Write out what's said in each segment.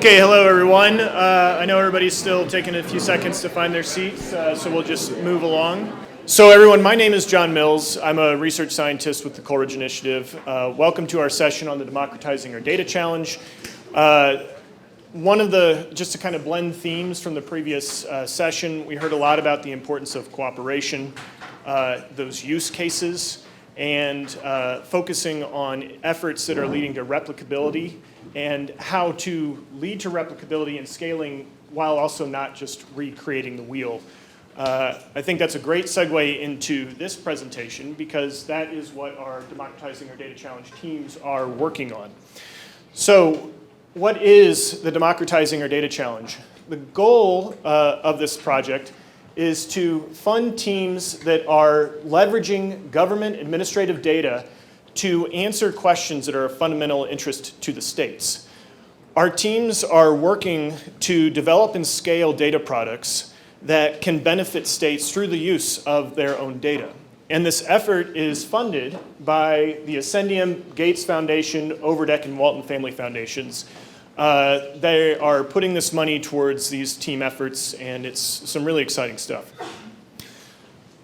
Okay, hello everyone. I know everybody's still taking a few seconds to find their seats, so we'll just move along. So everyone, my name is John Mills. I'm a research scientist with the Coleridge Initiative. Welcome to our session on the Democratizing Our Data Challenge. Just to kind of blend themes from the previous session, we heard a lot about the importance of cooperation, those use cases, and focusing on efforts that are leading to replicability and how to lead to replicability and scaling while also not just recreating the wheel. I think that's a great segue into this presentation because that is what our Democratizing Our Data Challenge teams are working on. So what is the Democratizing Our Data Challenge? The goal of this project is to fund teams that are leveraging government administrative data to answer questions that are of fundamental interest to the states. Our teams are working to develop and scale data products that can benefit states through the use of their own data. And this effort is funded by the Ascendium, Gates Foundation, Overdeck, and Walton Family Foundations. They are putting this money towards these team efforts, and it's some really exciting stuff.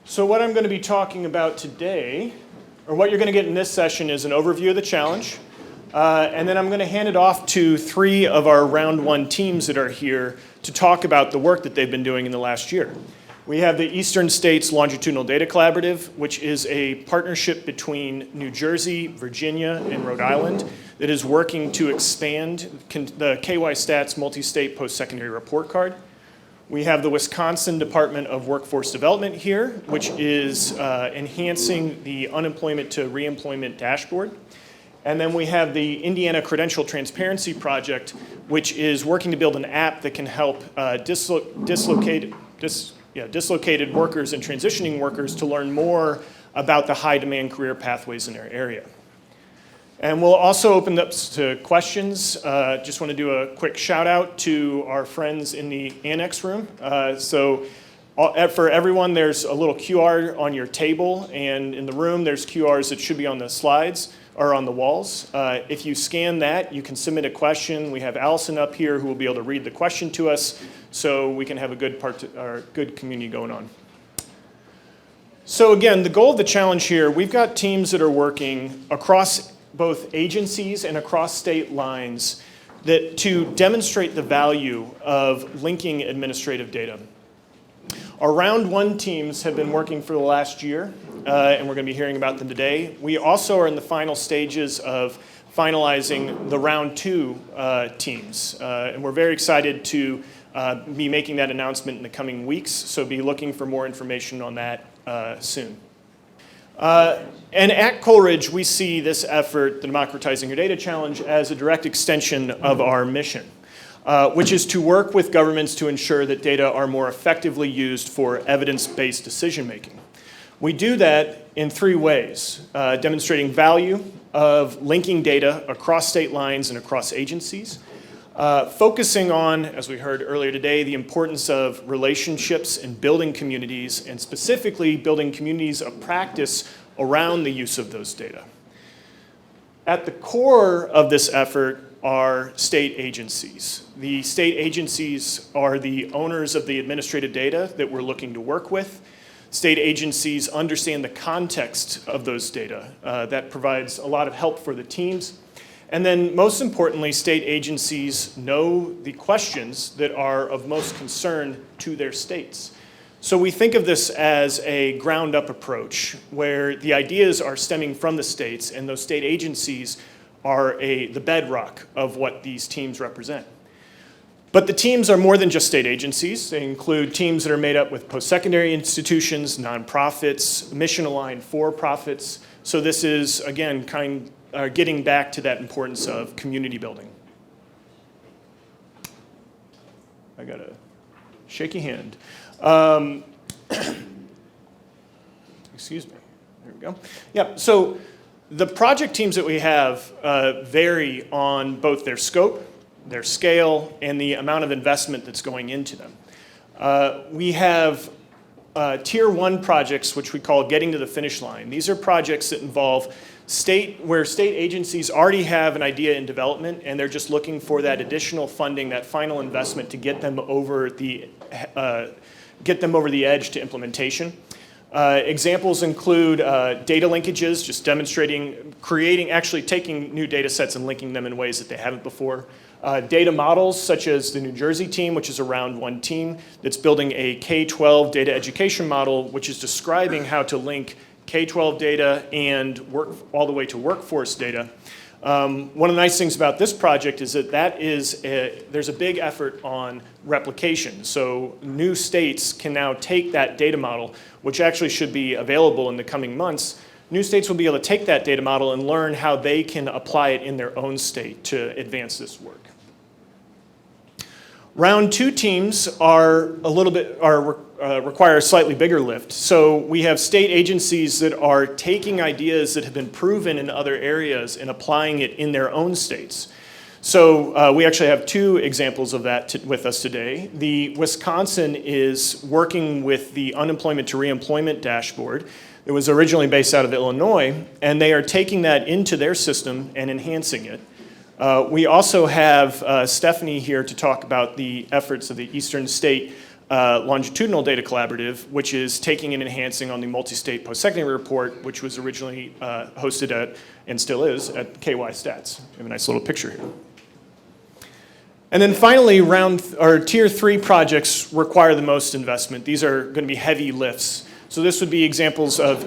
So what I'm going to be talking about today, or what you're going to get in this session, is an overview of the challenge. And then I'm going to hand it off to three of our round one teams that are here to talk about the work that they've been doing in the last year. We have the Eastern States Longitudinal Data Collaborative, which is a partnership between New Jersey, Virginia, and Rhode Island that is working to expand the KY Stats multi-state post-secondary report card. We have the Wisconsin Department of Workforce Development here, which is enhancing the unemployment to reemployment dashboard. And then we have the Indiana Credential Transparency Project, which is working to build an app that can help dislocated workers and transitioning workers to learn more about the high demand career pathways in their area. And we'll also open up to questions. Just want to do a quick shout out to our friends in the annex room. For everyone, there's a little QR on your table, and in the room there's QRs that should be on the slides or on the walls. If you scan that, you can submit a question. We have Allison up here who will be able to read the question to us so we can have a good community going on. So again, the goal of the challenge here, we've got teams that are working across both agencies and across state lines to demonstrate the value of linking administrative data. Our round one teams have been working for the last year, and we're going to be hearing about them today. We also are in the final stages of finalizing the round two teams, and we're very excited to be making that announcement in the coming weeks, so be looking for more information on that soon. And at Coleridge, we see this effort, the Democratizing Your Data Challenge, as a direct extension of our mission, which is to work with governments to ensure that data are more effectively used for evidence-based decision-making. We do that in three ways, demonstrating value of linking data across state lines and across agencies, focusing on, as we heard earlier today, the importance of relationships and building communities, and specifically building communities of practice around the use of those data. At the core of this effort are state agencies. The state agencies are the owners of the administrative data that we're looking to work with. State agencies understand the context of those data. That provides a lot of help for the teams. And then most importantly, state agencies know the questions that are of most concern to their states. So we think of this as a ground-up approach where the ideas are stemming from the states, and those state agencies are the bedrock of what these teams represent. But the teams are more than just state agencies. They include teams that are made up with post-secondary institutions, nonprofits, mission-aligned for-profits. So this is, again, getting back to that importance of community building. I got a shaky hand. Excuse me. There we go. Yeah, so the project teams that we have vary on both their scope, their scale, and the amount of investment that's going into them. We have tier one projects, which we call getting to the finish line. These are projects that involve where state agencies already have an idea in development and they're just looking for that additional funding, that final investment to get them over the edge to implementation. Examples include data linkages, just demonstrating, actually taking new data sets and linking them in ways that they haven't before. Data models, such as the New Jersey team, which is a round one team, that's building a K-12 data education model, which is describing how to link K-12 data and work all the way to workforce data. One of the nice things about this project is that there's a big effort on replication. So new states can now take that data model, which actually should be available in the coming months. New states will be able to take that data model and learn how they can apply it in their own state to advance this work. Round two teams require a slightly bigger lift. So we have state agencies that are taking ideas that have been proven in other areas and applying it in their own states. So we actually have two examples of that with us today. Wisconsin is working with the unemployment to reemployment dashboard. It was originally based out of Illinois, and they are taking that into their system and enhancing it. We also have Stephanie here to talk about the efforts of the Eastern State Longitudinal Data Collaborative, which is taking and enhancing on the multi-state post-secondary report, which was originally hosted at, and still is, at KY Stats. We have a nice little picture here. And then finally, tier 3 projects require the most investment. These are going to be heavy lifts. So this would be examples of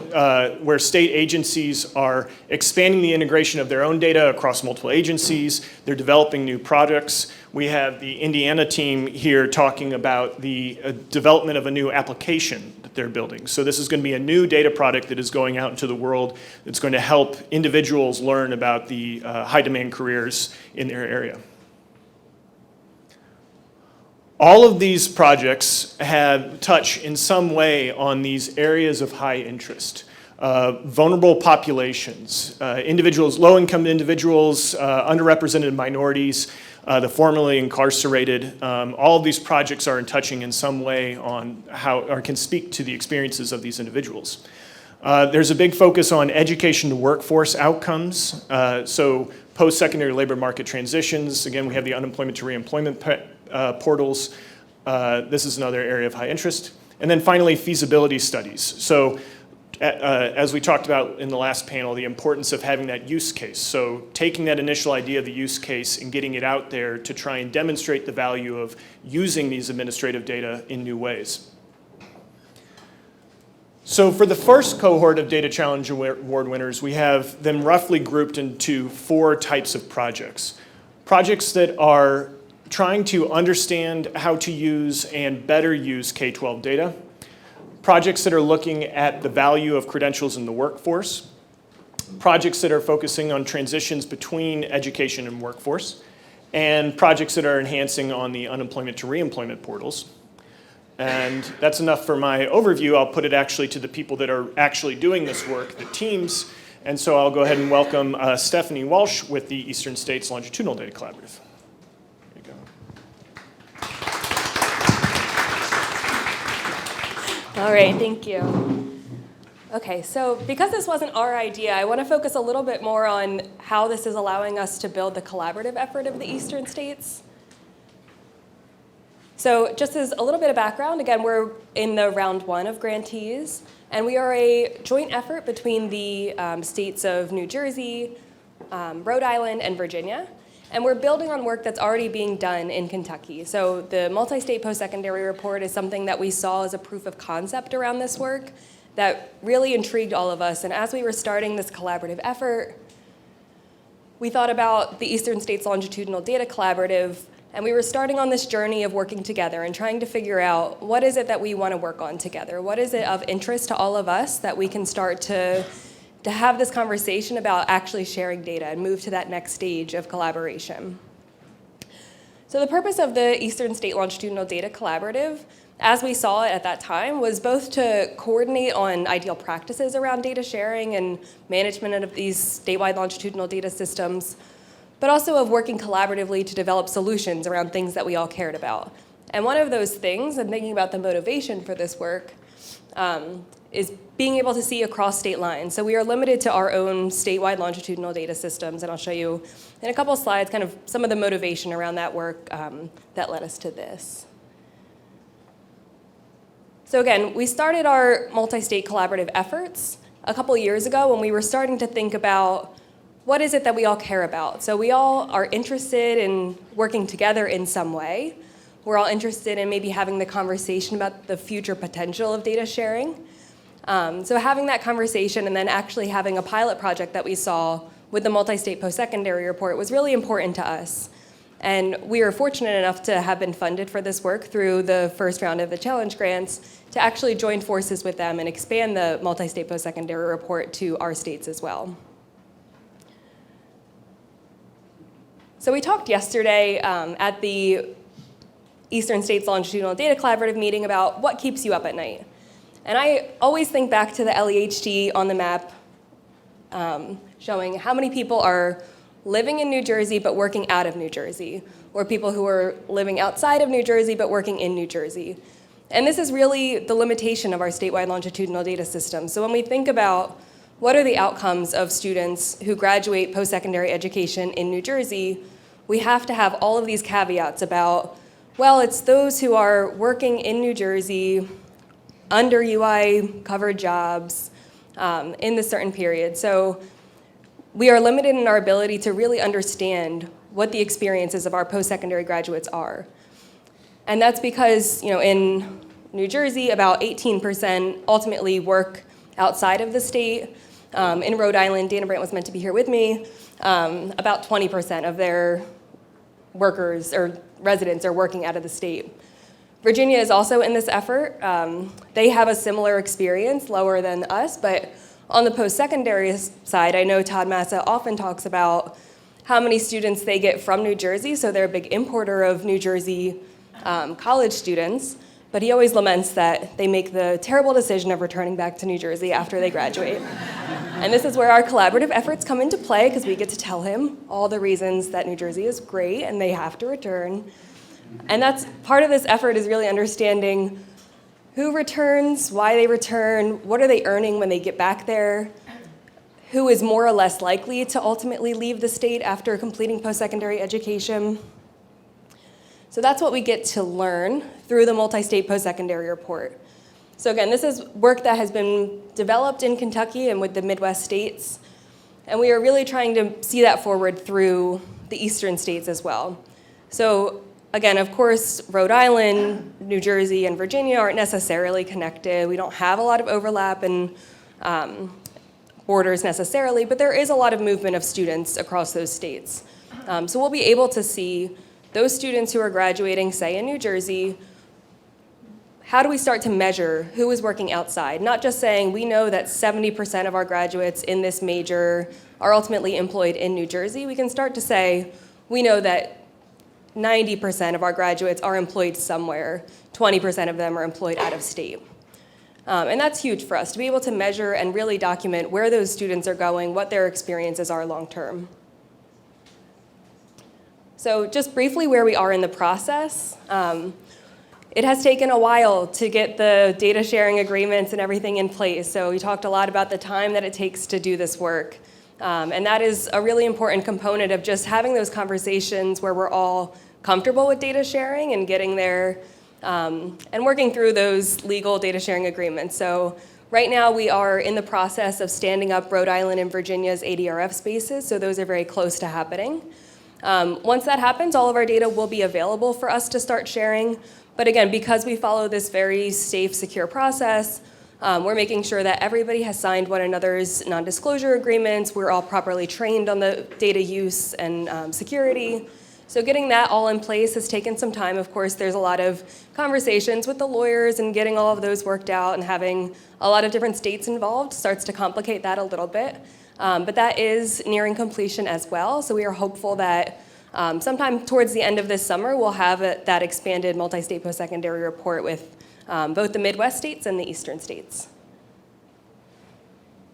where state agencies are expanding the integration of their own data across multiple agencies. They're developing new products. We have the Indiana team here talking about the development of a new application that they're building. So this is going to be a new data product that is going out into the world that's going to help individuals learn about the high demand careers in their area. All of these projects touch in some way on these areas of high interest. Vulnerable populations, low-income individuals, underrepresented minorities, the formerly incarcerated. All of these projects are touching in some way on can speak to the experiences of these individuals. There's a big focus on education to workforce outcomes. So post-secondary labor market transitions. Again, we have the unemployment to reemployment portals. This is another area of high interest. And then finally, feasibility studies. So as we talked about in the last panel, the importance of having that use case. So taking that initial idea of the use case and getting it out there to try and demonstrate the value of using these administrative data in new ways. So for the first cohort of Data Challenge Award winners, we have them roughly grouped into 4 types of projects. Projects that are trying to understand how to use and better use K-12 data. Projects that are looking at the value of credentials in the workforce. Projects that are focusing on transitions between education and workforce. And projects that are enhancing on the unemployment to reemployment portals. And that's enough for my overview. I'll put it actually to the people that are actually doing this work, the teams. And so I'll go ahead and welcome Stephanie Walsh with the Eastern States Longitudinal Data Collaborative. There you go. All right, thank you. Okay, so because this wasn't our idea, I want to focus a little bit more on how this is allowing us to build the collaborative effort of the Eastern States. So just as a little bit of background, again, we're in the round 1 of grantees, and we are a joint effort between the states of New Jersey, Rhode Island, and Virginia. And we're building on work that's already being done in Kentucky. So the multi-state post-secondary report is something that we saw as a proof of concept around this work that really intrigued all of us. And as we were starting this collaborative effort, we thought about the Eastern States Longitudinal Data Collaborative, and we were starting on this journey of working together and trying to figure out what is it that we want to work on together? What is it of interest to all of us that we can start to have this conversation about actually sharing data and move to that next stage of collaboration? So the purpose of the Eastern State Longitudinal Data Collaborative, as we saw it at that time, was both to coordinate on ideal practices around data sharing and management of these statewide longitudinal data systems, but also of working collaboratively to develop solutions around things that we all cared about. And one of those things, and thinking about the motivation for this work, is being able to see across state lines. So we are limited to our own statewide longitudinal data systems, and I'll show you in a couple slides kind of some of the motivation around that work that led us to this. So again, we started our multi-state collaborative efforts a couple years ago when we were starting to think about what is it that we all care about. So we all are interested in working together in some way. We're all interested in maybe having the conversation about the future potential of data sharing. So having that conversation and then actually having a pilot project that we saw with the multi-state post-secondary report was really important to us. And we were fortunate enough to have been funded for this work through the first round of the challenge grants to actually join forces with them and expand the multi-state post-secondary report to our states as well. So we talked yesterday at the Eastern States Longitudinal Data Collaborative meeting about what keeps you up at night. And I always think back to the LEHD on the map showing how many people are living in New Jersey but working out of New Jersey, or people who are living outside of New Jersey but working in New Jersey. And this is really the limitation of our statewide longitudinal data system. So when we think about what are the outcomes of students who graduate post-secondary education in New Jersey, we have to have all of these caveats about, well, it's those who are working in New Jersey under UI covered jobs in this certain period. So we are limited in our ability to really understand what the experiences of our post-secondary graduates are. And that's because, in New Jersey, about 18% ultimately work outside of the state. In Rhode Island, Dana Brandt was meant to be here with me, about 20% of their workers or residents are working out of the state. Virginia is also in this effort. They have a similar experience, lower than us, but on the post-secondary side, I know Todd Massa often talks about how many students they get from New Jersey, so they're a big importer of New Jersey college students, but he always laments that they make the terrible decision of returning back to New Jersey after they graduate. And this is where our collaborative efforts come into play, because we get to tell him all the reasons that New Jersey is great and they have to return. And that's part of this effort, is really understanding who returns, why they return, what are they earning when they get back there, who is more or less likely to ultimately leave the state after completing post-secondary education. So that's what we get to learn through the multi-state post-secondary report. So again, this is work that has been developed in Kentucky and with the Midwest states, and we are really trying to see that forward through the eastern states as well. So again, of course, Rhode Island, New Jersey, and Virginia aren't necessarily connected. We don't have a lot of overlap in borders necessarily, but there is a lot of movement of students across those states. So we'll be able to see those students who are graduating, say in New Jersey, how do we start to measure who is working outside? Not just saying we know that 70% of our graduates in this major are ultimately employed in New Jersey. We can start to say we know that 90% of our graduates are employed somewhere, 20% of them are employed out of state. And that's huge for us, to be able to measure and really document where those students are going, what their experiences are long term. So just briefly where we are in the process. It has taken a while to get the data sharing agreements and everything in place. So we talked a lot about the time that it takes to do this work. And that is a really important component of just having those conversations where we're all comfortable with data sharing and getting there and working through those legal data sharing agreements. So right now we are in the process of standing up Rhode Island and Virginia's ADRF spaces, so those are very close to happening. Once that happens, all of our data will be available for us to start sharing. But again, because we follow this very safe, secure process, we're making sure that everybody has signed one another's non-disclosure agreements. We're all properly trained on the data use and security. So getting that all in place has taken some time. Of course, there's a lot of conversations with the lawyers and getting all of those worked out, and having a lot of different states involved starts to complicate that a little bit. But that is nearing completion as well. So we are hopeful that sometime towards the end of this summer, we'll have that expanded multi-state post-secondary report with both the Midwest states and the eastern states.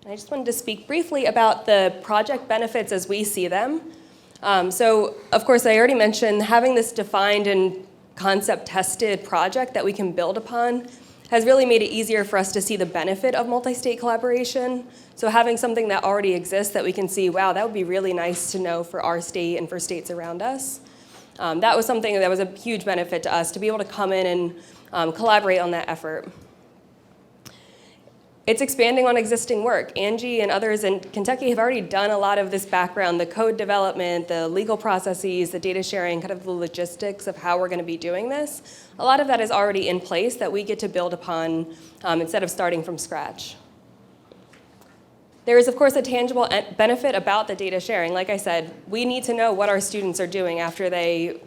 I just wanted to speak briefly about the project benefits as we see them. So, of course, I already mentioned having this defined and concept-tested project that we can build upon has really made it easier for us to see the benefit of multi-state collaboration. So having something that already exists that we can see, wow, that would be really nice to know for our state and for states around us. That was something that was a huge benefit to us, to be able to come in and collaborate on that effort. It's expanding on existing work. Angie and others in Kentucky have already done a lot of this background, the code development, the legal processes, the data sharing, kind of the logistics of how we're going to be doing this. A lot of that is already in place that we get to build upon instead of starting from scratch. There is, of course, a tangible benefit about the data sharing. Like I said, we need to know what our students are doing after they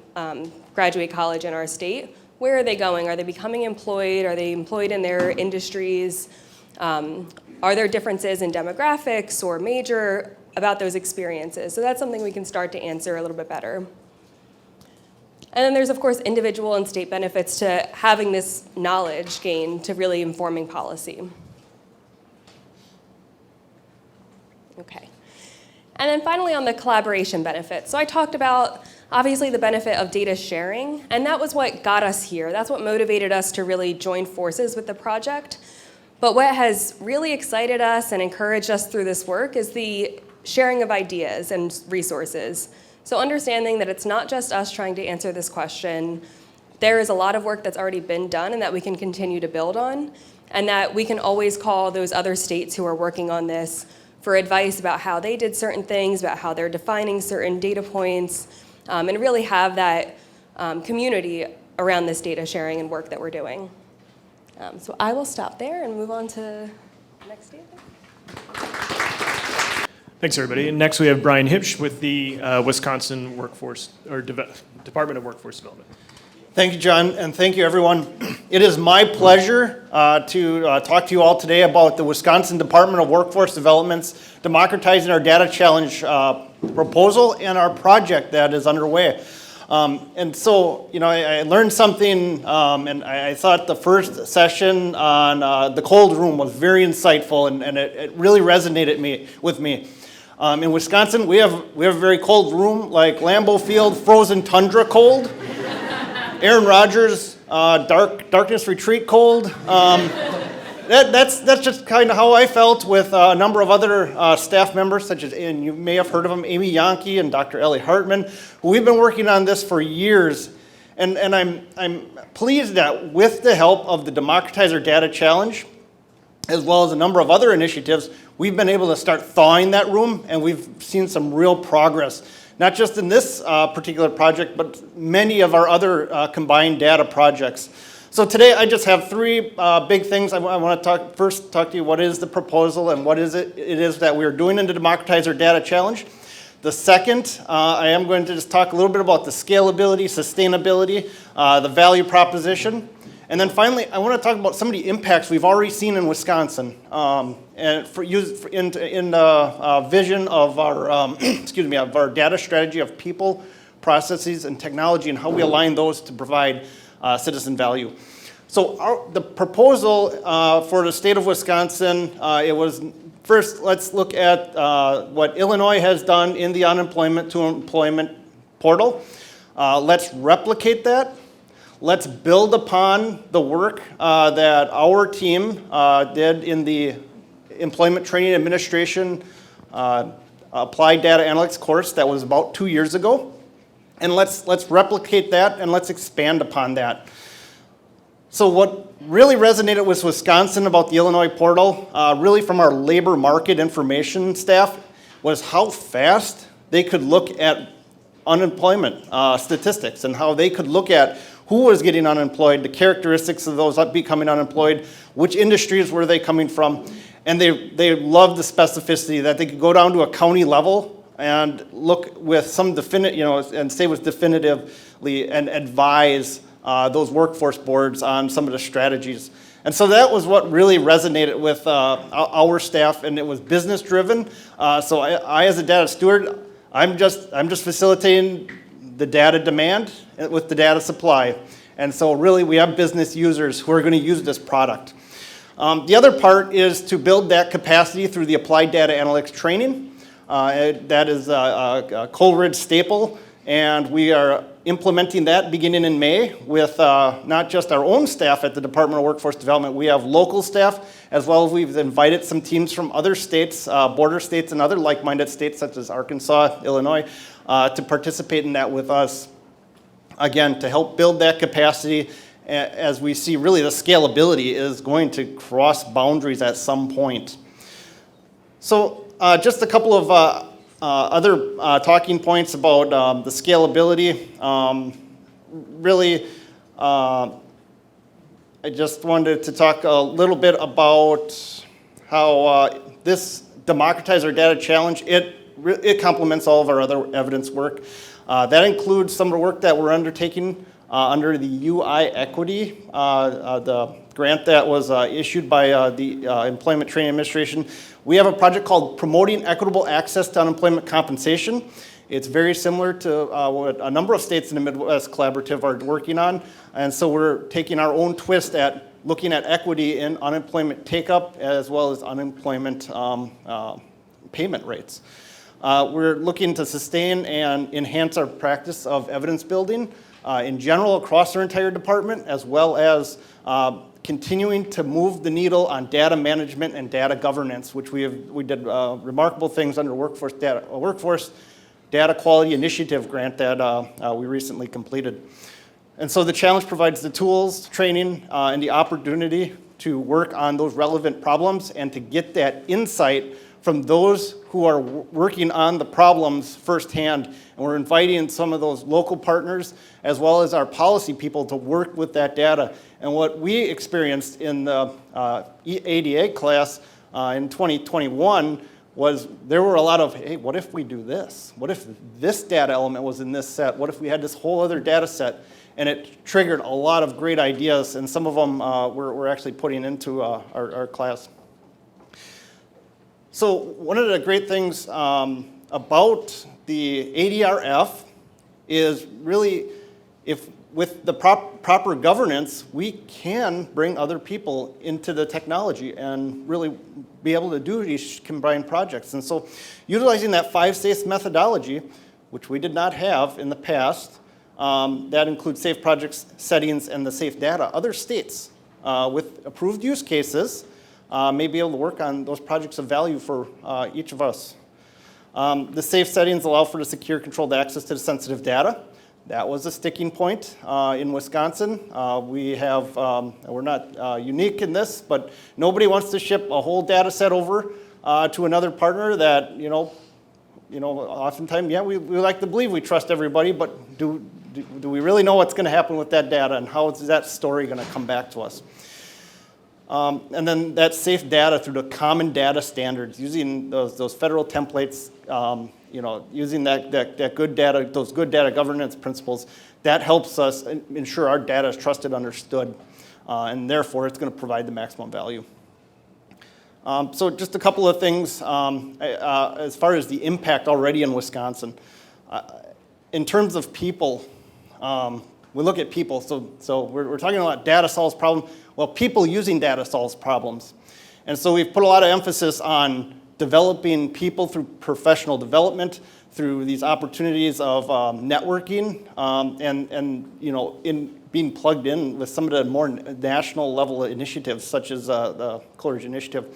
graduate college in our state. Where are they going? Are they becoming employed? Are they employed in their industries? Are there differences in demographics or major about those experiences? So that's something we can start to answer a little bit better. And then there's, of course, individual and state benefits to having this knowledge gain to really informing policy. Okay. And then finally on the collaboration benefits. So I talked about, obviously, the benefit of data sharing, and that was what got us here. That's what motivated us to really join forces with the project. But what has really excited us and encouraged us through this work is the sharing of ideas and resources. So understanding that it's not just us trying to answer this question, there is a lot of work that's already been done and that we can continue to build on, and that we can always call those other states who are working on this for advice about how they did certain things, about how they're defining certain data points, and really have that community around this data sharing and work that we're doing. So I will stop there and move on to the next statement. Thanks, everybody. And next we have Brian Hipsch with the Wisconsin Workforce, or Department of Workforce Development. Thank you, John, and thank you, everyone. It is my pleasure to talk to you all today about the Wisconsin Department of Workforce Development's Democratizing Our Data Challenge proposal and our project that is underway. And so, I learned something, and I thought the first session on the cold room was very insightful, and it really resonated with me. In Wisconsin, we have a very cold room, like Lambeau Field frozen tundra cold, Aaron Rodgers darkness retreat cold. That's just kind of how I felt with a number of other staff members, such as, and you may have heard of them, Amy Yonke and Dr. Ellie Hartman, who we've been working on this for years. And I'm pleased that with the help of the Democratize Our Data Challenge, as well as a number of other initiatives, we've been able to start thawing that room, and we've seen some real progress. Not just in this particular project, but many of our other combined data projects. So today I just have three big things. I want to first talk to you what is the proposal and what is it is that we're doing in the Democratize Our Data Challenge. The second, I am going to just talk a little bit about the scalability, sustainability, the value proposition. And then finally, I want to talk about some of the impacts we've already seen in Wisconsin, and for use in the vision of our of our data strategy of people, processes, and technology, and how we align those to provide citizen value. So the proposal for the state of Wisconsin, it was first. Let's look at what Illinois has done in the unemployment to employment portal. Let's replicate that. Let's build upon the work that our team did in the Employment Training Administration Applied Data Analytics course that was about 2 years ago. And let's replicate that and let's expand upon that. So what really resonated with Wisconsin about the Illinois portal, really from our labor market information staff, was how fast they could look at unemployment statistics and how they could look at who was getting unemployed, the characteristics of those becoming unemployed, which industries were they coming from, and they loved the specificity that they could go down to a county level and look with some and say with definitively and advise those workforce boards on some of the strategies. And so that was what really resonated with our staff, and it was business driven. So I as a data steward, I'm just facilitating the data demand with the data supply. And so really we have business users who are going to use this product. The other part is to build that capacity through the applied data analytics training. That is a Coleridge staple, and we are implementing that beginning in May with not just our own staff at the Department of Workforce Development. We have local staff, as well as we've invited some teams from other states, border states and other like-minded states such as Arkansas, Illinois, to participate in that with us. Again, to help build that capacity as we see really the scalability is going to cross boundaries at some point. So just a couple of other talking points about the scalability. Really, I just wanted to talk a little bit about how this Democratize Our Data Challenge, it complements all of our other evidence work. That includes some of the work that we're undertaking under the UI Equity, the grant that was issued by the Employment Training Administration. We have a project called Promoting Equitable Access to Unemployment Compensation. It's very similar to what a number of states in the Midwest Collaborative are working on. And so we're taking our own twist at looking at equity in unemployment take-up as well as unemployment payment rates. We're looking to sustain and enhance our practice of evidence building in general across our entire department, as well as continuing to move the needle on data management and data governance, which we did remarkable things under Workforce Data Quality Initiative grant that we recently completed. And so the challenge provides the tools, training, and the opportunity to work on those relevant problems and to get that insight from those who are working on the problems firsthand. And we're inviting some of those local partners as well as our policy people to work with that data. And what we experienced in the ADA class in 2021 was there were a lot of, hey, what if we do this? What if this data element was in this set? What if we had this whole other data set? And it triggered a lot of great ideas, and some of them we're actually putting into our class. So one of the great things about the ADRF is really, if with the proper governance, we can bring other people into the technology and really be able to do these combined projects. And so utilizing that 5 SAFE methodology, which we did not have in the past, that includes safe projects, settings, and the safe data. Other states with approved use cases may be able to work on those projects of value for each of us. The safe settings allow for the secure, controlled access to the sensitive data. That was a sticking point in Wisconsin. We have, we're not unique in this, but nobody wants to ship a whole data set over to another partner that, oftentimes, yeah, we like to believe we trust everybody, but do we really know what's going to happen with that data, and how is that story going to come back to us? And then that safe data through the common data standards, using those federal templates, using that good data, those good data governance principles, that helps us ensure our data is trusted, understood, and therefore it's going to provide the maximum value. So just a couple of things as far as the impact already in Wisconsin. In terms of people, we look at people, so we're talking about data solves problems. Well, people using data solves problems. And so we've put a lot of emphasis on developing people through professional development, through these opportunities of networking, and in being plugged in with some of the more national level initiatives, such as the Coleridge initiative.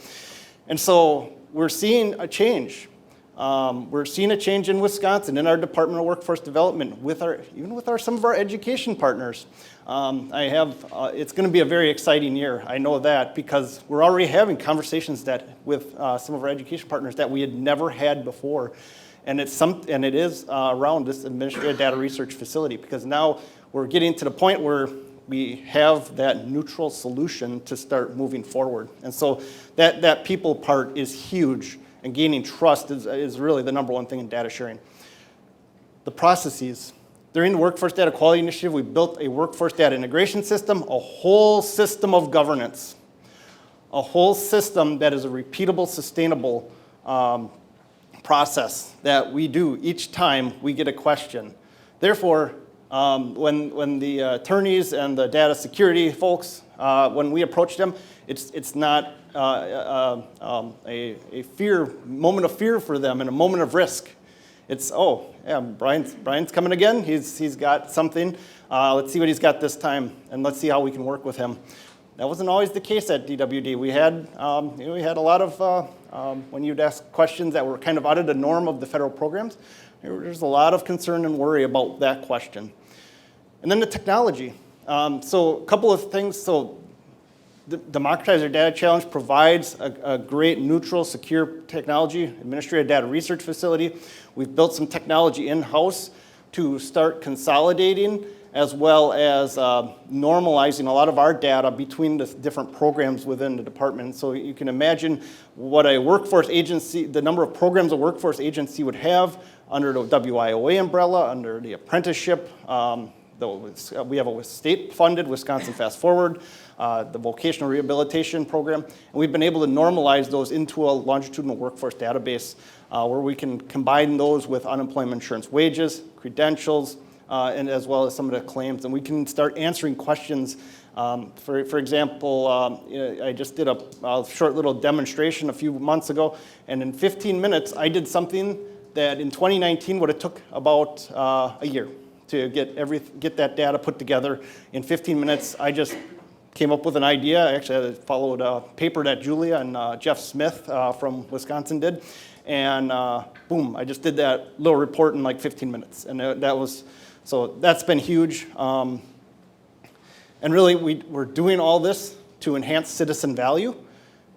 And so we're seeing a change. We're seeing a change in Wisconsin, in our Department of Workforce Development, even with some of our education partners. It's going to be a very exciting year. I know that because we're already having conversations with some of our education partners that we had never had before, and it is around this administrative data research facility, because now we're getting to the point where we have that neutral solution to start moving forward, and so that people part is huge. And gaining trust is really the number one thing in data sharing. The processes. During the Workforce Data Quality Initiative, we built a workforce data integration system, a whole system of governance, a whole system that is a repeatable, sustainable process that we do each time we get a question. Therefore, when the attorneys and the data security folks, when we approach them, it's not a moment of fear for them and a moment of risk. Brian's coming again. He's got something. Let's see what he's got this time, and let's see how we can work with him. That wasn't always the case at DWD. We had a lot of, when you'd ask questions that were kind of out of the norm of the federal programs, there's a lot of concern and worry about that question. And then the technology. So a couple of things. So the Democratizing Our Data Challenge provides a great, neutral, secure technology, administrative data research facility. We've built some technology in-house to start consolidating as well as normalizing a lot of our data between the different programs within the department. So you can imagine what a workforce agency, the number of programs a workforce agency would have under the WIOA umbrella, under the apprenticeship. We have a state-funded Wisconsin Fast Forward, the vocational rehabilitation program, and we've been able to normalize those into a longitudinal workforce database where we can combine those with unemployment insurance wages, credentials, and as well as some of the claims, and we can start answering questions. For example, I just did a short little demonstration a few months ago, and in 15 minutes, I did something that in 2019 would have took about a year to get that data put together. In 15 minutes, I just came up with an idea. Actually, I followed a paper that Julia and Jeff Smith from Wisconsin did, and boom, I just did that little report in like 15 minutes, and so that's been huge. And really, we're doing all this to enhance citizen value.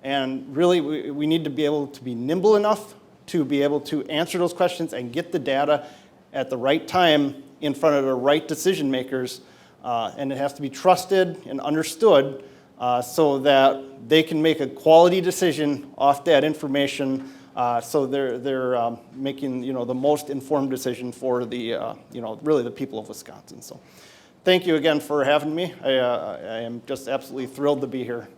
And really, we need to be able to be nimble enough to be able to answer those questions and get the data at the right time in front of the right decision makers. And it has to be trusted and understood so that they can make a quality decision off that information. So they're making the most informed decision for the really the people of Wisconsin. So thank you again for having me. I am just absolutely thrilled to be here.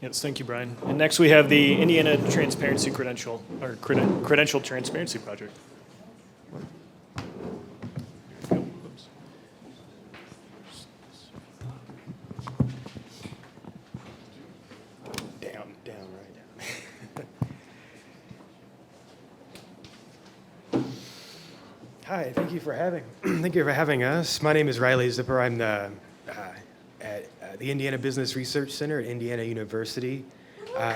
Yes, thank you, Brian. And next we have the Indiana Transparency Credential, or Credential Transparency Project. Hi, thank you for having us. My name is Riley Zipper. I'm at the Indiana Business Research Center at Indiana University. All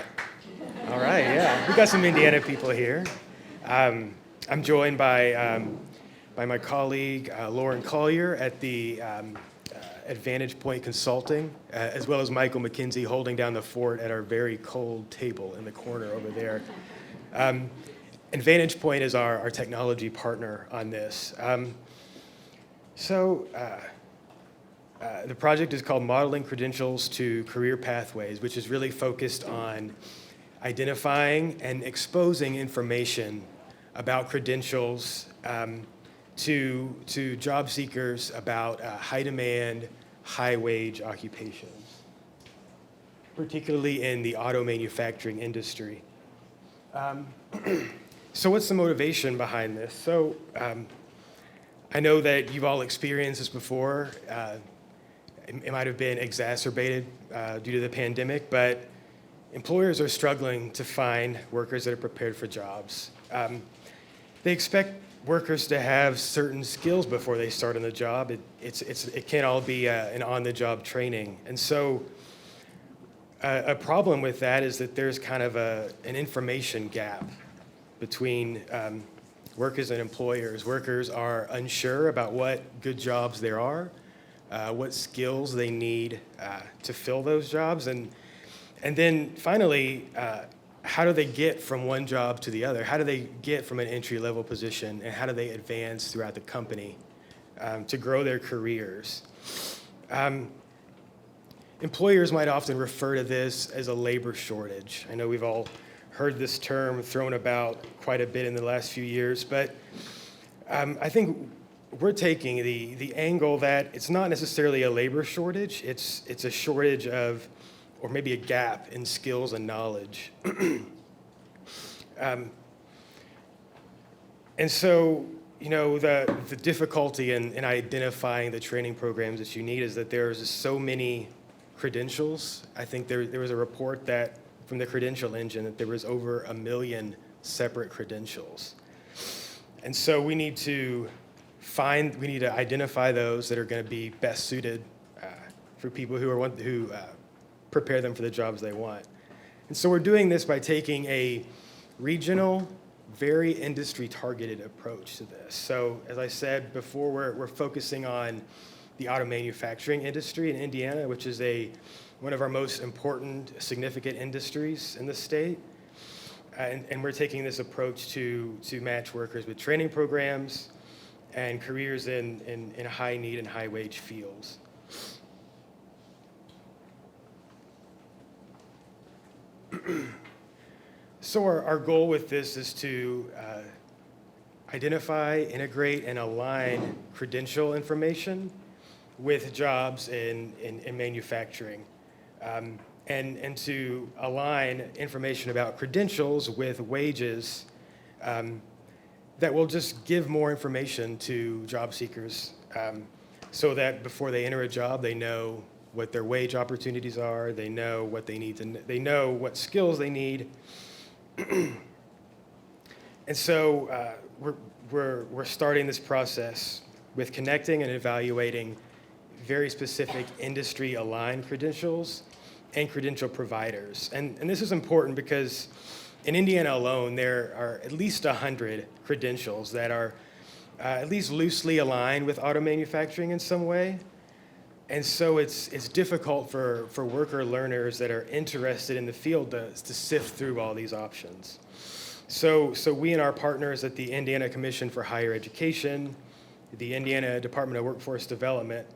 right, yeah, we got some Indiana people here. I'm joined by my colleague Lauren Collier at the Advantage Point Consulting, as well as Michael McKenzie holding down the fort at our very cold table in the corner over there. Advantage Point is our technology partner on this. The project is called Modeling Credentials to Career Pathways, which is really focused on identifying and exposing information about credentials to job seekers about high demand, high wage occupations, particularly in the auto manufacturing industry. So what's the motivation behind this? So I know that you've all experienced this before. It might have been exacerbated due to the pandemic, but employers are struggling to find workers that are prepared for jobs. They expect workers to have certain skills before they start on the job. It can't all be an on-the-job training. And so a problem with that is that there's kind of an information gap between workers and employers. Workers are unsure about what good jobs there are, what skills they need to fill those jobs, and then finally, how do they get from one job to the other? How do they get from an entry-level position, and how do they advance throughout the company to grow their careers? Employers might often refer to this as a labor shortage. I know we've all heard this term thrown about quite a bit in the last few years, but I think we're taking the angle that it's not necessarily a labor shortage, it's a shortage of, or maybe a gap in skills and knowledge. And so, the difficulty in identifying the training programs that you need is that there's so many credentials. I think there was a report that from the Credential engine that there was over 1 million separate credentials. And so we need to identify those that are going to be best suited for people who prepare them for the jobs they want. And so we're doing this by taking a regional, very industry-targeted approach to this. So as I said before, we're focusing on the auto manufacturing industry in Indiana, which is one of our most important, significant industries in the state. And we're taking this approach to match workers with training programs and careers in high need and high wage fields. So our goal with this is to identify, integrate, and align credential information with jobs in manufacturing, and to align information about credentials with wages that will just give more information to job seekers so that before they enter a job, they know what their wage opportunities are, they know what they need they know what skills they need. And so we're starting this process with connecting and evaluating very specific industry-aligned credentials and credential providers. And this is important because in Indiana alone, there are at least 100 credentials that are at least loosely aligned with auto manufacturing in some way. And so it's difficult for worker learners that are interested in the field to sift through all these options. So we and our partners at the Indiana Commission for Higher Education, the Indiana Department of Workforce Development,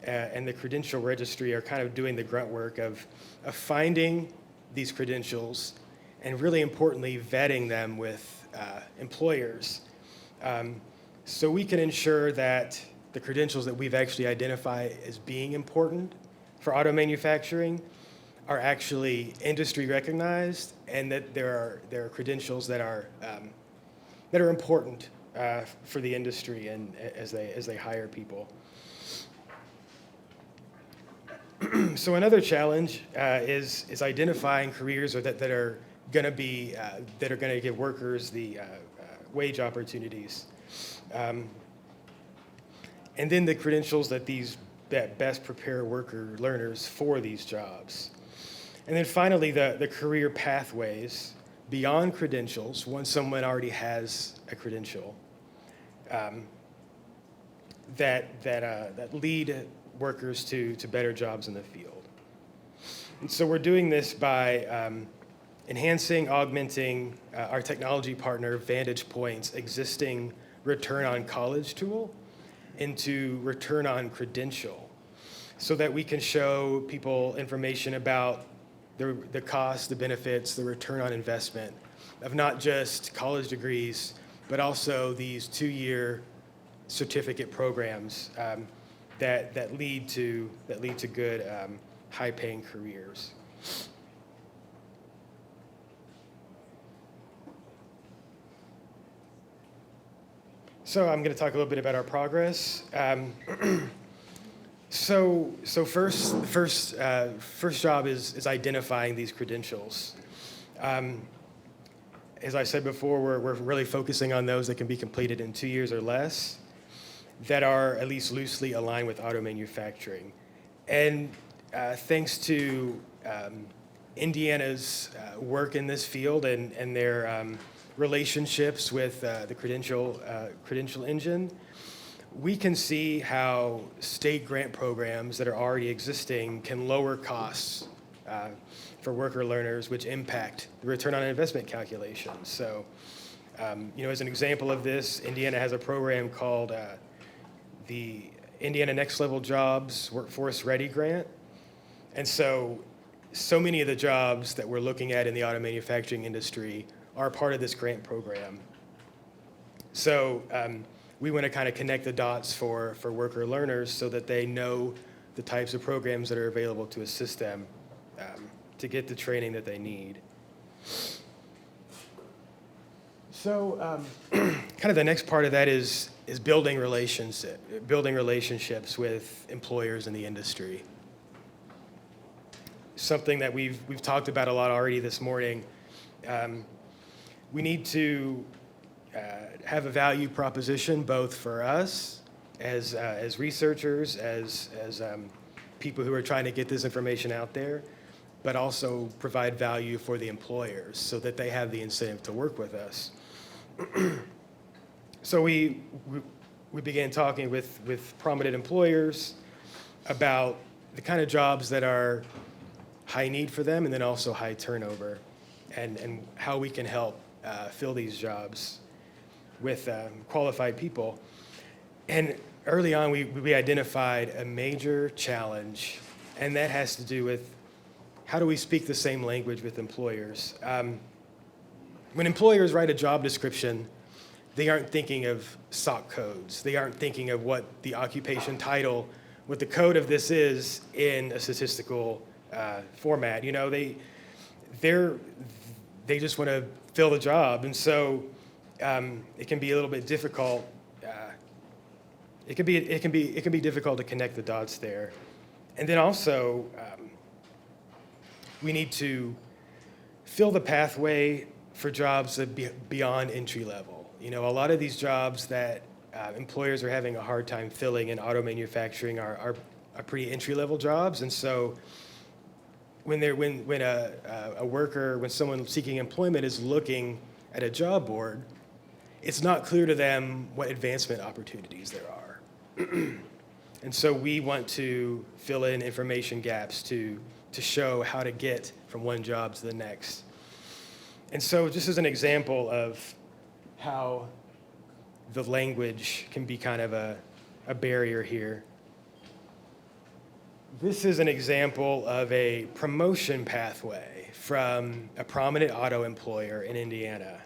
and the Credential Registry are kind of doing the grunt work of finding these credentials and really importantly vetting them with employers so we can ensure that the credentials that we've actually identified as being important for auto manufacturing are actually industry recognized, and that there are credentials that are important for the industry and as they hire people. So another challenge is identifying careers that are going to give workers the wage opportunities. And then the credentials that best prepare worker learners for these jobs. And then finally, the career pathways beyond credentials once someone already has a credential that lead workers to better jobs in the field. And so we're doing this by enhancing, augmenting our technology partner Vantage Point's existing return on college tool into return on credential, so that we can show people information about the costs, the benefits, the return on investment of not just college degrees, but also these 2-year certificate programs that lead to good high-paying careers. So I'm going to talk a little bit about our progress. So first job is identifying these credentials. As I said before, we're really focusing on those that can be completed in 2 years or less, that are at least loosely aligned with auto manufacturing. And thanks to Indiana's work in this field and their relationships with the Credential engine, we can see how state grant programs that are already existing can lower costs for worker learners, which impact the return on investment calculations. So, as an example of this, Indiana has a program called the Indiana Next Level Jobs Workforce Ready Grant. And so many of the jobs that we're looking at in the auto manufacturing industry are part of this grant program. So we want to kind of connect the dots for worker learners so that they know the types of programs that are available to assist them to get the training that they need. So kind of the next part of that is building relationships with employers in the industry. something that we've talked about a lot already this morning. We need to have a value proposition both for us as researchers, as people who are trying to get this information out there, but also provide value for the employers so that they have the incentive to work with us. So we began talking with prominent employers about the kind of jobs that are high need for them and then also high turnover, and how we can help fill these jobs with qualified people. And early on, we identified a major challenge, and that has to do with how do we speak the same language with employers? When employers write a job description, they aren't thinking of SOC codes. They aren't thinking of what the occupation title, what the code of this is in a statistical format. You know, they just want to fill the job, and so it can be a little bit difficult. It can be difficult to connect the dots there, and then also we need to fill the pathway for jobs that beyond entry level. You know, a lot of these jobs that employers are having a hard time filling in auto manufacturing are pretty entry level jobs, and so when someone seeking employment is looking at a job board, it's not clear to them what advancement opportunities there are. And so we want to fill in information gaps to show how to get from one job to the next. And so just as an example of how the language can be kind of a barrier here, this is an example of a promotion pathway from a prominent auto employer in Indiana.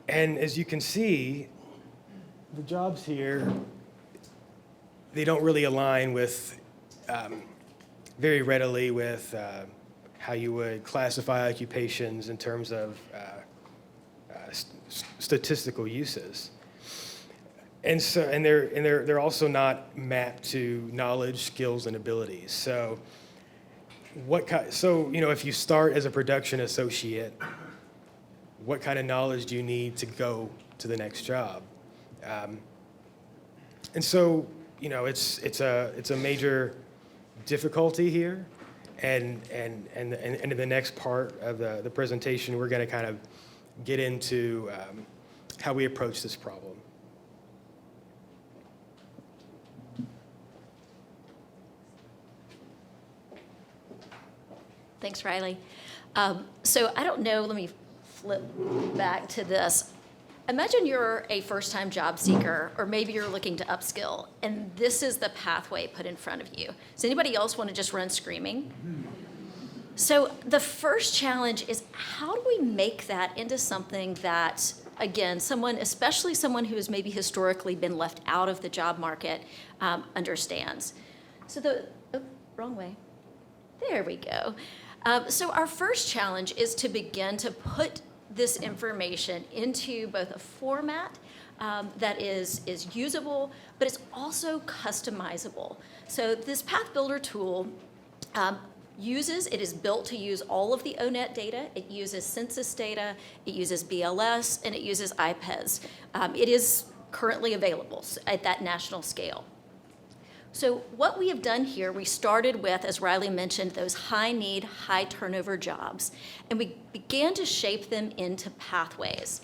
And as you can see, the jobs here, they don't really align with very readily with how you would classify occupations in terms of statistical uses. And so, they're also not mapped to knowledge, skills, and abilities. So, if you start as a production associate, what kind of knowledge do you need to go to the next job? And so, it's a major difficulty here. And in the next part of the presentation, we're going to kind of get into how we approach this problem. Thanks, Riley. So I don't know, let me flip back to this. Imagine you're a first-time job seeker, or maybe you're looking to upskill, and this is the pathway put in front of you. Does anybody else want to just run screaming? So the first challenge is, how do we make that into something that, again, especially someone who has maybe historically been left out of the job market, understands? So wrong way. There we go. So our first challenge is to begin to put this information into both a format that is usable, but it's also customizable. So this Path Builder tool it is built to use all of the ONET data. It uses census data, it uses BLS, and it uses IPES. It is currently available at that national scale. So what we have done here, we started with, as Riley mentioned, those high-need, high-turnover jobs, and we began to shape them into pathways.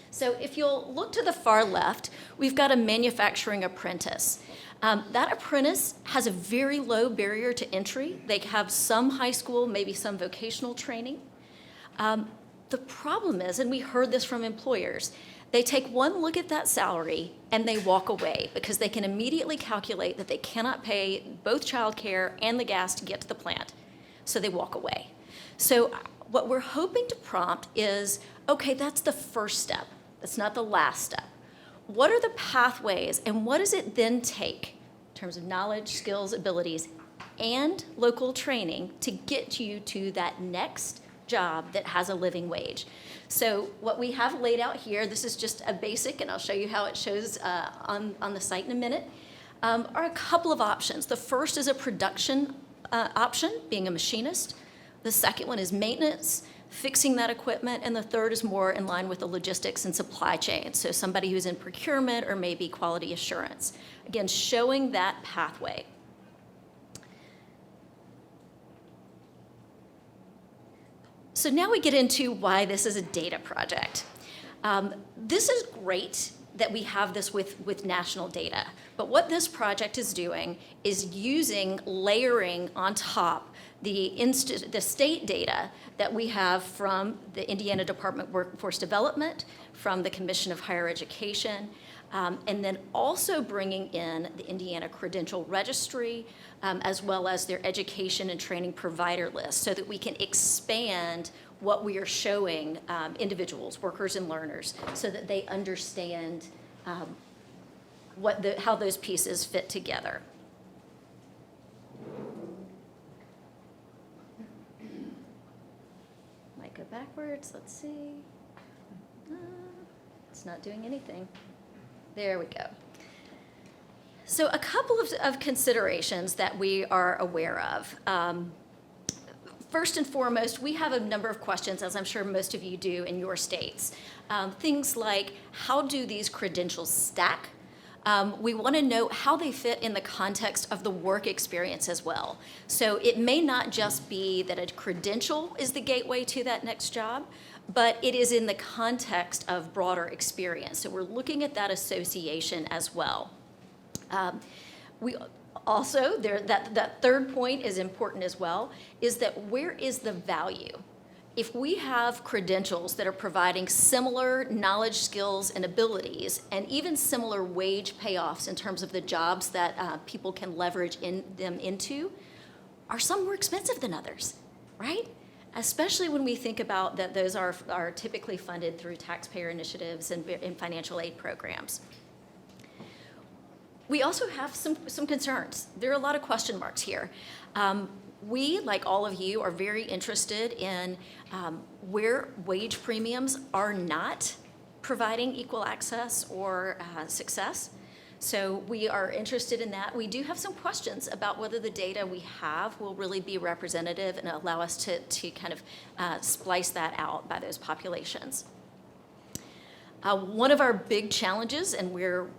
So if you'll look to the far left, we've got a manufacturing apprentice. That apprentice has a very low barrier to entry. They have some high school, maybe some vocational training. The problem is, and we heard this from employers, they take one look at that salary and they walk away because they can immediately calculate that they cannot pay both childcare and the gas to get to the plant. So they walk away. So what we're hoping to prompt is, okay, that's the first step. That's not the last step. What are the pathways, and what does it then take in terms of knowledge, skills, abilities, and local training to get you to that next job that has a living wage? So what we have laid out here, this is just a basic, and I'll show you how it shows on the site in a minute, are a couple of options. The first is a production option, being a machinist. The second one is maintenance, fixing that equipment, and the third is more in line with the logistics and supply chain, so somebody who's in procurement or maybe quality assurance. Again, showing that pathway. So now we get into why this is a data project. This is great that we have this with national data, but what this project is doing is layering on top the state data that we have from the Indiana Department of Workforce Development, from the Commission of Higher Education, and then also bringing in the Indiana Credential Registry, as well as their education and training provider list, so that we can expand what we are showing individuals, workers and learners, so that they understand how those pieces fit together. Might go backwards, let's see. It's not doing anything. There we go. So a couple of considerations that we are aware of. First and foremost, we have a number of questions, as I'm sure most of you do in your states. Things like, how do these credentials stack? We want to know how they fit in the context of the work experience as well. So it may not just be that a credential is the gateway to that next job, but it is in the context of broader experience. So we're looking at that association as well. We also, that third point is important as well, is that where is the value? If we have credentials that are providing similar knowledge, skills, and abilities, and even similar wage payoffs in terms of the jobs that people can leverage them into, are some more expensive than others, right? Especially when we think about that those are typically funded through taxpayer initiatives and financial aid programs. We also have some concerns. There are a lot of question marks here. We, like all of you, are very interested in where wage premiums are not providing equal access or success. So we are interested in that. We do have some questions about whether the data we have will really be representative and allow us to kind of splice that out by those populations. One of our big challenges, and we're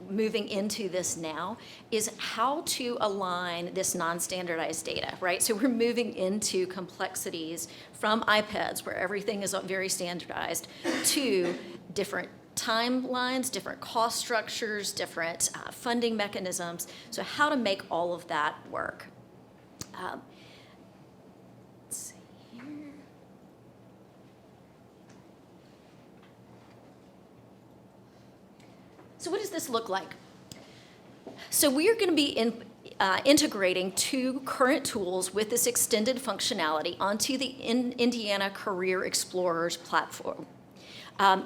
moving into this now, is how to align this non-standardized data, right? So we're moving into complexities from iPads, where everything is very standardized, to different timelines, different cost structures, different funding mechanisms. So how to make all of that work. Let's see here. So what does this look like? So we are going to be integrating two current tools with this extended functionality onto the Indiana Career Explorers platform.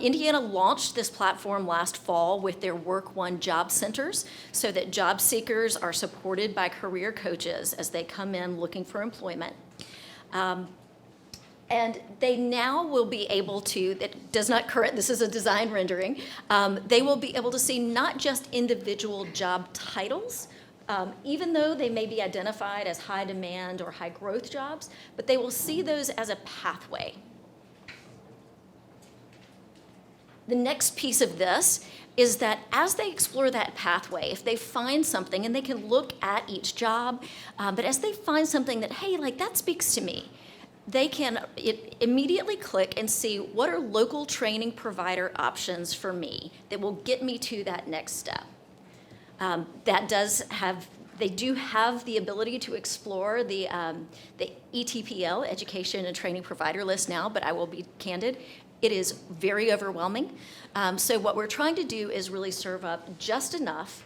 Indiana launched this platform last fall with their Work One job centers, so that job seekers are supported by career coaches as they come in looking for employment. And they now will be able to, this is a design rendering, they will be able to see not just individual job titles, even though they may be identified as high demand or high growth jobs, but they will see those as a pathway. The next piece of this is that as they explore that pathway, if they find something, and they can look at each job, but as they find something that, hey, like that speaks to me, they can immediately click and see what are local training provider options for me that will get me to that next step. They do have the ability to explore the ETPL, Education and Training Provider List now, but I will be candid, it is very overwhelming. So what we're trying to do is really serve up just enough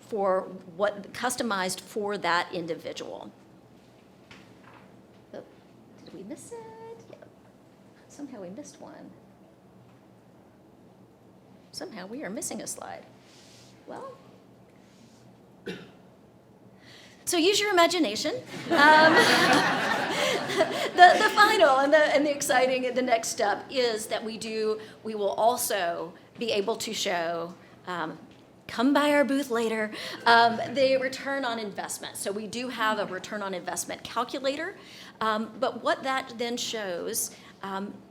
for what customized for that individual. Oh, did we miss it? Yeah. Somehow we missed one. Somehow we are missing a slide. Well. So use your imagination. The final and the exciting, the next step is that we will also be able to show come by our booth later, the return on investment. So we do have a return on investment calculator, but what that then shows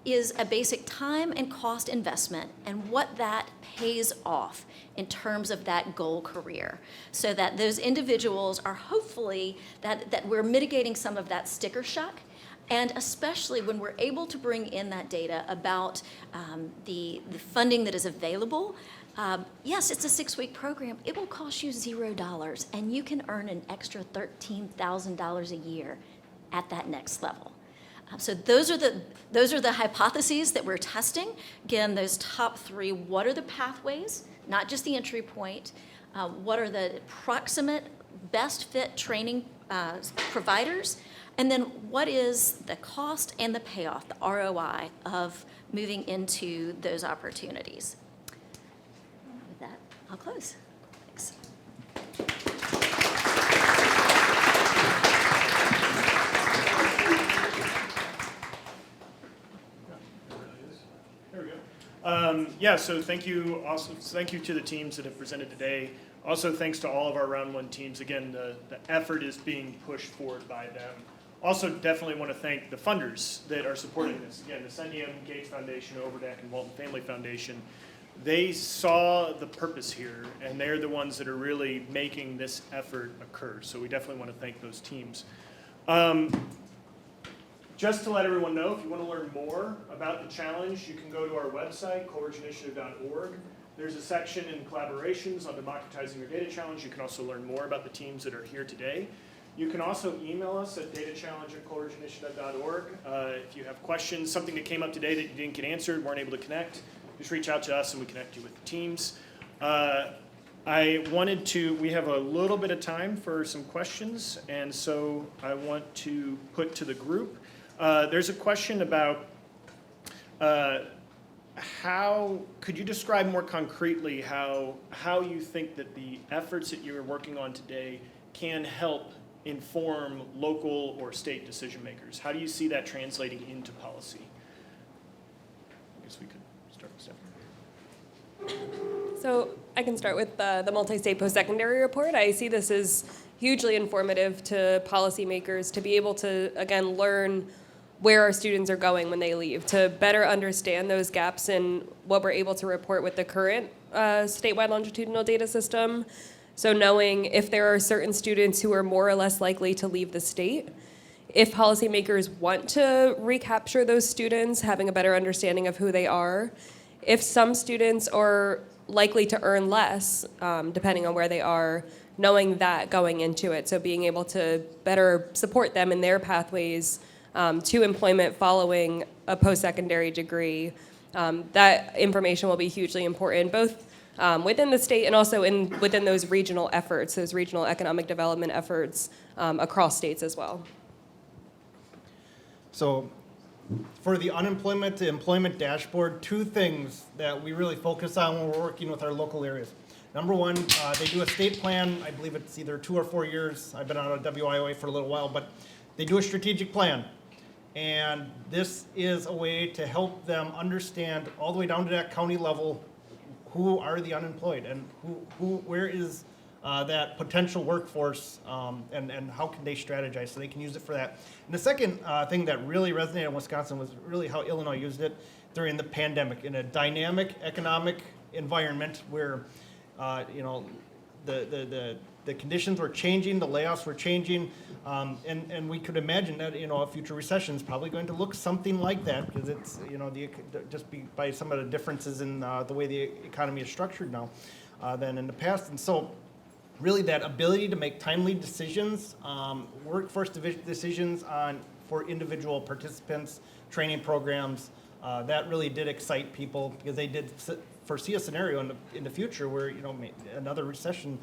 is a basic time and cost investment and what that pays off in terms of that goal career, so that those individuals are hopefully that we're mitigating some of that sticker shock. And especially when we're able to bring in that data about the funding that is available. Yes, it's a 6-week program. It will cost you $0, and you can earn an extra $13,000 a year at that next level. So those are the hypotheses that we're testing. Again, those top 3. What are the pathways? Not just the entry point. What are the proximate best fit training providers? And then what is the cost and the payoff, the ROI of moving into those opportunities? With that, I'll close. Thanks. There we go. So thank you. Also, thank you to the teams that have presented today. Also, thanks to all of our Round 1 teams. Again, the effort is being pushed forward by them. Also, definitely want to thank the funders that are supporting this. Again, the Ascendium, Gates Foundation, Overdeck, and Walton Family Foundation. They saw the purpose here, and they're the ones that are really making this effort occur. So we definitely want to thank those teams. Just to let everyone know, if you want to learn more about the challenge, you can go to our website, coleridgeinitiative.org. There's a section in collaborations on democratizing your data challenge. You can also learn more about the teams that are here today. You can also email us at datachallenge@coleridgeinitiative.org. If you have questions, something that came up today that you didn't get answered, weren't able to connect, just reach out to us and we connect you with the teams. We have a little bit of time for some questions, and so I want to put to the group. There's a question about how could you describe more concretely how you think that the efforts that you're working on today can help inform local or state decision makers? How do you see that translating into policy? I guess we could start with Stephanie. So I can start with the multi-state post-secondary report. I see this as hugely informative to policymakers to be able to, again, learn where our students are going when they leave, to better understand those gaps in what we're able to report with the current statewide longitudinal data system. So knowing if there are certain students who are more or less likely to leave the state, if policymakers want to recapture those students, having a better understanding of who they are, if some students are likely to earn less, depending on where they are, knowing that going into it. So being able to better support them in their pathways to employment following a post-secondary degree. That information will be hugely important, both within the state and also within those regional efforts, those regional economic development efforts across states as well. So for the unemployment to employment dashboard, 2 things that we really focus on when we're working with our local areas. Number 1, they do a state plan. I believe it's either 2 or 4 years. I've been out of WIOA for a little while, but they do a strategic plan. And this is a way to help them understand all the way down to that county level, who are the unemployed and where is that potential workforce, and how can they strategize so they can use it for that. And the second thing that really resonated in Wisconsin was really how Illinois used it during the pandemic in a dynamic economic environment where the conditions were changing, the layoffs were changing, and we could imagine that a future recession is probably going to look something like that because it's by some of the differences in the way the economy is structured now than in the past. And so really that ability to make timely decisions, workforce decisions for individual participants, training programs, that really did excite people because they did foresee a scenario in the future where another recession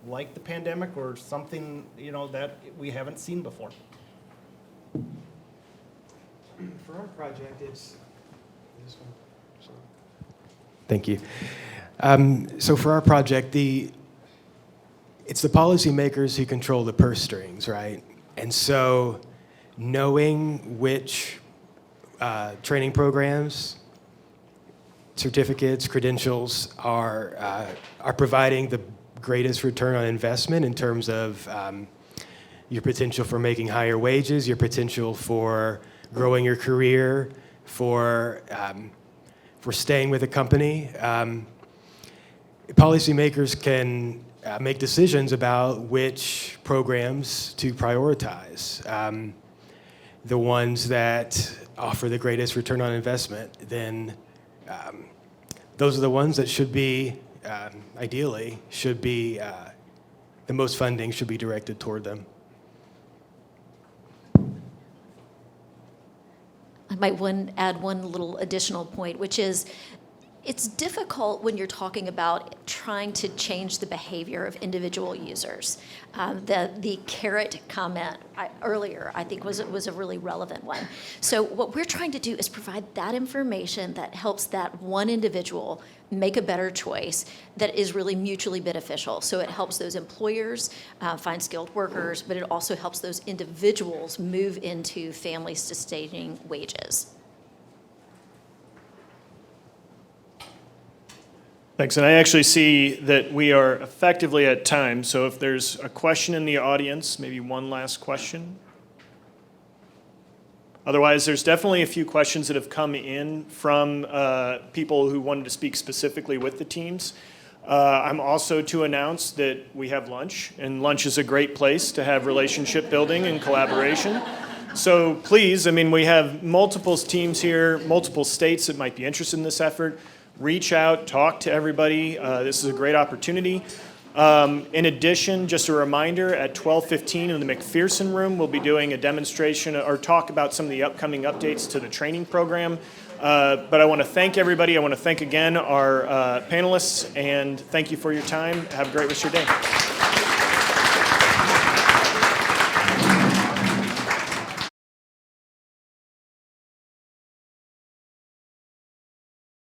like the pandemic or something that we haven't seen before. For our project, it's this one. Sorry. Thank you. So for our project, it's the policymakers who control the purse strings, right? And so knowing which training programs certificates, credentials are providing the greatest return on investment in terms of your potential for making higher wages, your potential for growing your career, for staying with a company. Policymakers can make decisions about which programs to prioritize. The ones that offer the greatest return on investment, then those are the ones that should be, ideally, should be, the most funding should be directed toward them. I might add one little additional point, which is it's difficult when you're talking about trying to change the behavior of individual users. The carrot comment earlier, I think, was a really relevant one. So what we're trying to do is provide that information that helps that one individual make a better choice that is really mutually beneficial. So it helps those employers find skilled workers, but it also helps those individuals move into family-sustaining wages. Thanks, and I actually see that we are effectively at time, so if there's a question in the audience, maybe one last question. Otherwise, there's definitely a few questions that have come in from people who wanted to speak specifically with the teams. I'm also to announce that we have lunch, and lunch is a great place to have relationship building and collaboration. So please, I mean, we have multiple teams here, multiple states that might be interested in this effort. Reach out, talk to everybody. This is a great opportunity. In addition, just a reminder, at 12:15 in the McPherson room, we'll be doing a demonstration or talk about some of the upcoming updates to the training program. But I want to thank everybody. I want to thank again our panelists, and thank you for your time. Have a great rest of your day.